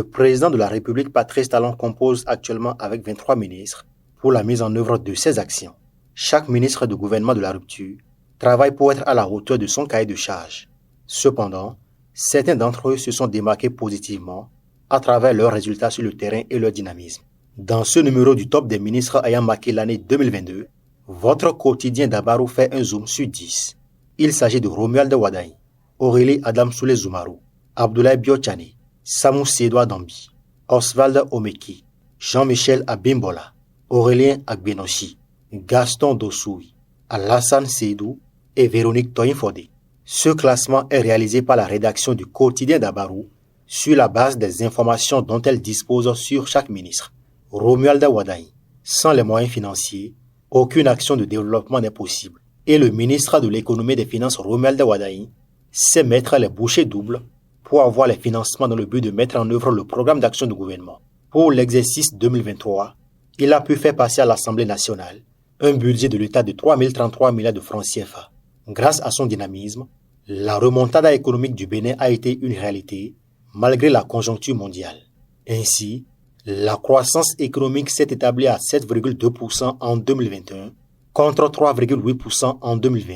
Le président de la République, Patrice Talon, compose actuellement avec 23 ministres pour la mise en œuvre de ces actions. Chaque ministre du gouvernement de la rupture travaille pour être à la hauteur de son cahier de charges. Cependant, certains d'entre eux se sont démarqués positivement à travers leurs résultats sur le terrain et leur dynamisme. Dans ce numéro du top des ministres ayant marqué l'année 2022, votre quotidien d'Abarou fait un zoom sur 10. Il s'agit de Romuald Wadaï, Aurélie Adam Soule Zoumarou, Abdoulaye Biotchane, Samou Sédoua Dambi, Oswald Omeki, Jean-Michel Abimbola, Aurélien Agbenoshi, Gaston Dossoui, Alassane Seydou et Véronique Toyin-Fodé. Ce classement est réalisé par la rédaction du quotidien d'Abarou sur la base des informations dont elle dispose sur chaque ministre. Romuald Wadaï, sans les moyens financiers, aucune action de développement n'est possible. Et le ministre de l'économie et des finances Romuald Wadaï sait mettre les bouchées doubles pour avoir les financements dans le but de mettre en œuvre le programme d'action du gouvernement. Pour l'exercice 2023, il a pu faire passer à l'Assemblée nationale un budget de l'État de 3 033 milliards de francs CFA. Grâce à son dynamisme, la remontada économique du Bénin a été une réalité malgré la conjoncture mondiale. Ainsi, la croissance économique s'est établie à 7,2% en 2021 contre 3,8% en 2020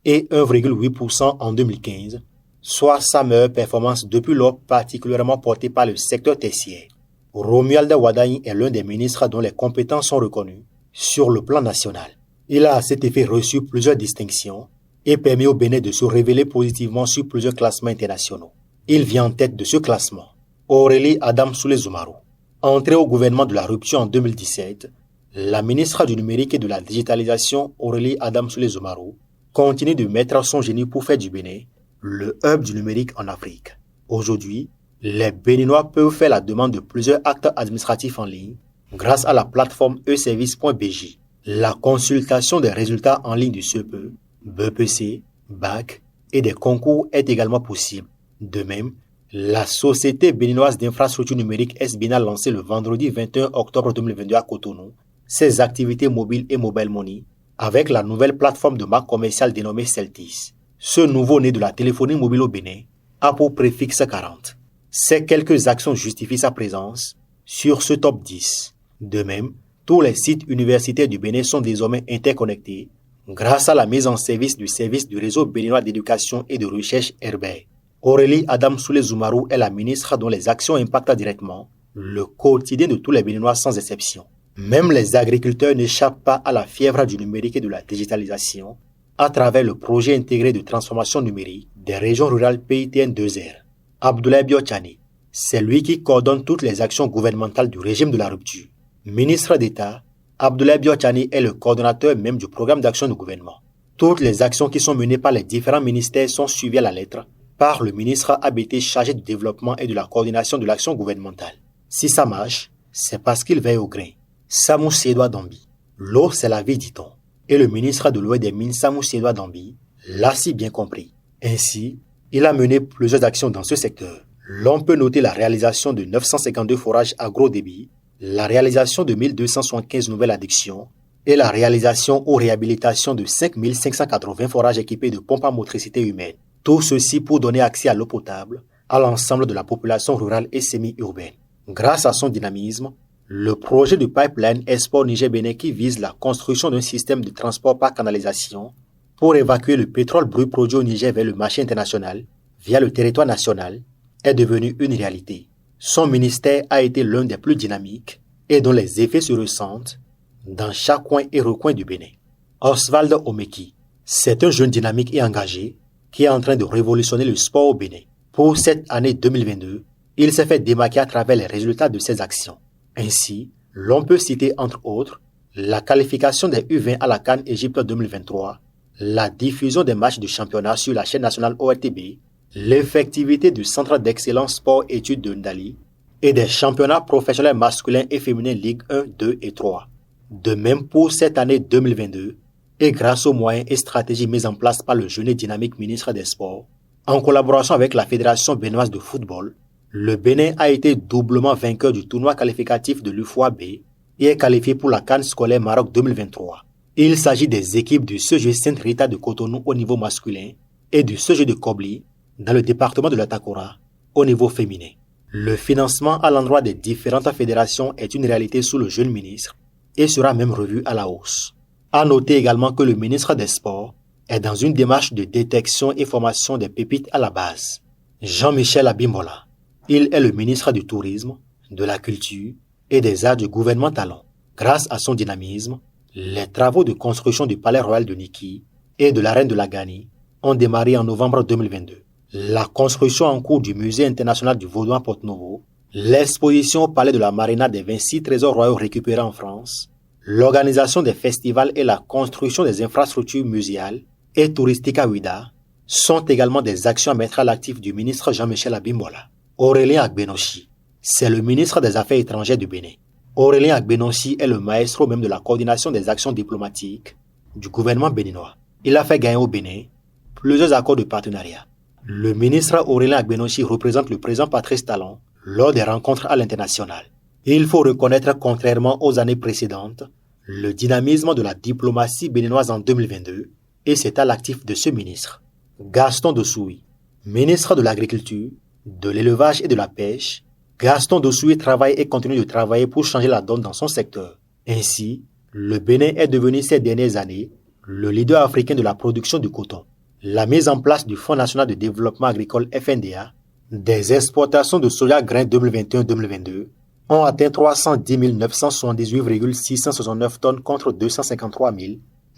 et 1,8% en 2015, soit sa meilleure performance depuis lors, particulièrement portée par le secteur tertiaire. Romuald Wadaï est l'un des ministres dont les compétences sont reconnues sur le plan national. Il a à cet effet reçu plusieurs distinctions et permis au Bénin de se révéler positivement sur plusieurs classements internationaux. Il vient en tête de ce classement Aurélie Adam Soule Zoumarou. Entrée au gouvernement de la rupture en 2017, la ministre du numérique et de la digitalisation Aurélie Adam Soule Zoumarou continue de mettre son génie pour faire du Bénin le hub du numérique en Afrique. Aujourd'hui, les Béninois peuvent faire la demande de plusieurs actes administratifs en ligne grâce à la plateforme e-service.bj. La consultation des résultats en ligne du CEPE, BEPC, BAC et des concours est également possible. De même, la Société béninoise d'infrastructures numériques SBIN a lancé le vendredi 21 octobre 2022 à Cotonou ses activités mobiles et mobile money avec la nouvelle plateforme de marque commerciale dénommée Celtis. Ce nouveau-né de la téléphonie mobile au Bénin a pour préfixe 40. Ces quelques actions justifient sa présence sur ce top 10. De même, tous les sites universitaires du Bénin sont désormais interconnectés grâce à la mise en service du réseau béninois d'éducation et de recherche Herbert. Aurélie Adam Soule Zoumarou est la ministre dont les actions impactent directement le quotidien de tous les Béninois sans exception. Même les agriculteurs n'échappent pas à la fièvre du numérique et de la digitalisation à travers le projet intégré de transformation numérique des régions rurales PITN 2R. Abdoulaye Biotchane, c'est lui qui coordonne toutes les actions gouvernementales du régime de la rupture. Ministre d'État, Abdoulaye Biotchane est le coordonnateur même du programme d'action du gouvernement. Toutes les actions qui sont menées par les différents ministères sont suivies à la lettre par le ministre ABT chargé du développement et de la coordination de l'action gouvernementale. Si ça marche, c'est parce qu'il veille au grain. Samou Sédoua Dambi. L'eau, c'est la vie, dit-on. Et le ministre de l'eau et des mines, Samou Sédoua Dambi, l'a si bien compris. Ainsi, il a mené plusieurs actions dans ce secteur. L'on peut noter la réalisation de 952 forages à gros débit, la réalisation de 1275 nouvelles addictions et la réalisation ou réhabilitation de 5580 forages équipés de pompes à motricité humaine. Tout ceci pour donner accès à l'eau potable à l'ensemble de la population rurale et semi-urbaine. Grâce à son dynamisme, le projet du pipeline Export Niger-Bénin qui vise la construction d'un système de transport par canalisation pour évacuer le pétrole brut produit au Niger vers le marché international via le territoire national est devenu une réalité. Son ministère a été l'un des plus dynamiques et dont les effets se ressentent dans chaque coin et recoin du Bénin. Oswald Omeki, c'est un jeune dynamique et engagé qui est en train de révolutionner le sport au Bénin. Pour cette année 2022, il s'est fait démarquer à travers les résultats de ses actions. Ainsi, l'on peut citer entre autres la qualification des U20 à la CAN Égypte 2023, la diffusion des matchs du championnat sur la chaîne nationale ORTB, l'effectivité du Centre d'excellence sport-études de Ndali et des championnats professionnels masculins et féminins Ligue 1, 2 et 3. De même pour cette année 2022, et grâce aux moyens et stratégies mises en place par le jeune et dynamique ministre des Sports, en collaboration avec la Fédération béninoise de football, le Bénin a été doublement vainqueur du tournoi qualificatif de l'UFOA-B et est qualifié pour la CAN scolaire Maroc 2023. Il s'agit des équipes du CEG Sainte Rita de Cotonou au niveau masculin et du CEG de Kobli dans le département de la Takora au niveau féminin. Le financement à l'endroit des différentes fédérations est une réalité sous le jeune ministre et sera même revu à la hausse. À noter également que le ministre des Sports est dans une démarche de détection et formation des pépites à la base. Jean-Michel Abimbola, il est le ministre du Tourisme, de la Culture et des Arts du gouvernement Talon. Grâce à son dynamisme, les travaux de construction du Palais Royal de Niki et de l'Arène de la Ganie ont démarré en novembre 2022. La construction en cours du Musée international du Vaudois Porte-Novo, l'exposition au Palais de la Marina des 26 trésors royaux récupérés en France, l'organisation des festivals et la construction des infrastructures muséales et touristiques à Ouida sont également des actions à mettre à l'actif du ministre Jean-Michel Abimbola. Aurélien Agbenossi, c'est le ministre des Affaires étrangères du Bénin. Aurélien Agbenossi est le maestro même de la coordination des actions diplomatiques du gouvernement béninois. Il a fait gagner au Bénin plusieurs accords de partenariat. Le ministre Aurélien Agbenossi représente le président Patrice Talon lors des rencontres à l'international. Il faut reconnaître, contrairement aux années précédentes, le dynamisme de la diplomatie béninoise en 2022 et c'est à l'actif de ce ministre. Gaston Dossoui, ministre de l'Agriculture, de l'Élevage et de la Pêche, Gaston Dossoui travaille et continue de travailler pour changer la donne dans son secteur. Ainsi, le Bénin est devenu ces dernières années le leader africain de la production du coton. La mise en place du Fonds national de développement agricole FNDA, des exportations de soja grain 2021-2022 ont atteint 310 978,669 tonnes contre 253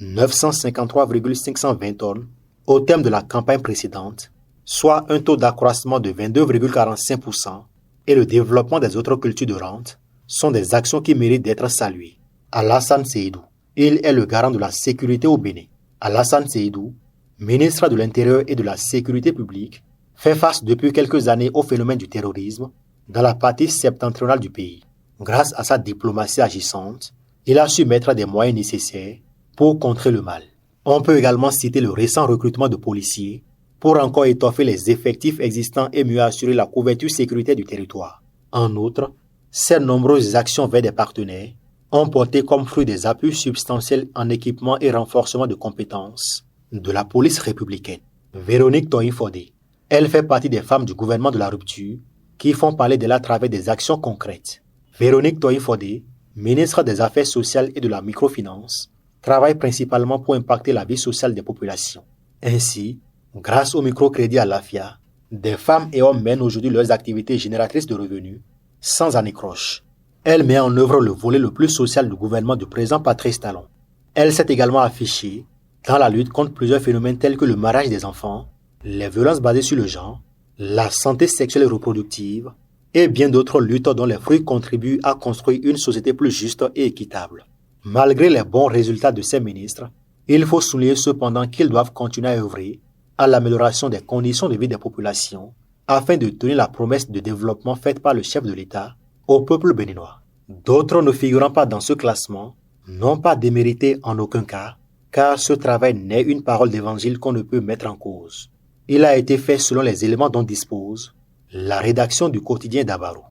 953,520 tonnes au terme de la campagne précédente, soit un taux d'accroissement de 22,45%, et le développement des autres cultures de rente sont des actions qui méritent d'être saluées. Alassane Seydou, il est le garant de la sécurité au Bénin. Alassane Seydou, ministre de l'Intérieur et de la Sécurité publique, fait face depuis quelques années au phénomène du terrorisme dans la partie septentrionale du pays. Grâce à sa diplomatie agissante, il a su mettre des moyens nécessaires pour contrer le mal. On peut également citer le récent recrutement de policiers pour encore étoffer les effectifs existants et mieux assurer la couverture sécuritaire du territoire. En outre, ces nombreuses actions vers des partenaires ont porté comme fruit des appuis substantiels en équipement et renforcement de compétences de la police républicaine. Véronique Toyin-Fodé, elle fait partie des femmes du gouvernement de la rupture qui font parler d'elle à travers des actions concrètes. Véronique Toyin-Fodé, ministre des Affaires sociales et de la microfinance, travaille principalement pour impacter la vie sociale des populations. Ainsi, grâce au microcrédit à l'AFIA, des femmes et hommes mènent aujourd'hui leurs activités génératrices de revenus sans anicroche. Elle met en œuvre le volet le plus social du gouvernement du président Patrice Talon. Elle s'est également affichée dans la lutte contre plusieurs phénomènes tels que le mariage des enfants, les violences basées sur le genre, la santé sexuelle et reproductive et bien d'autres luttes dont les fruits contribuent à construire une société plus juste et équitable. Malgré les bons résultats de ces ministres, il faut souligner cependant qu'ils doivent continuer à œuvrer à l'amélioration des conditions de vie des populations afin de tenir la promesse de développement faite par le chef de l'État au peuple béninois. D'autres ne figurant pas dans ce classement n'ont pas démérité en aucun cas, car ce travail n'est une parole d'évangile qu'on ne peut mettre en cause. Il a été fait selon les éléments dont dispose la rédaction du quotidien d'Abaro.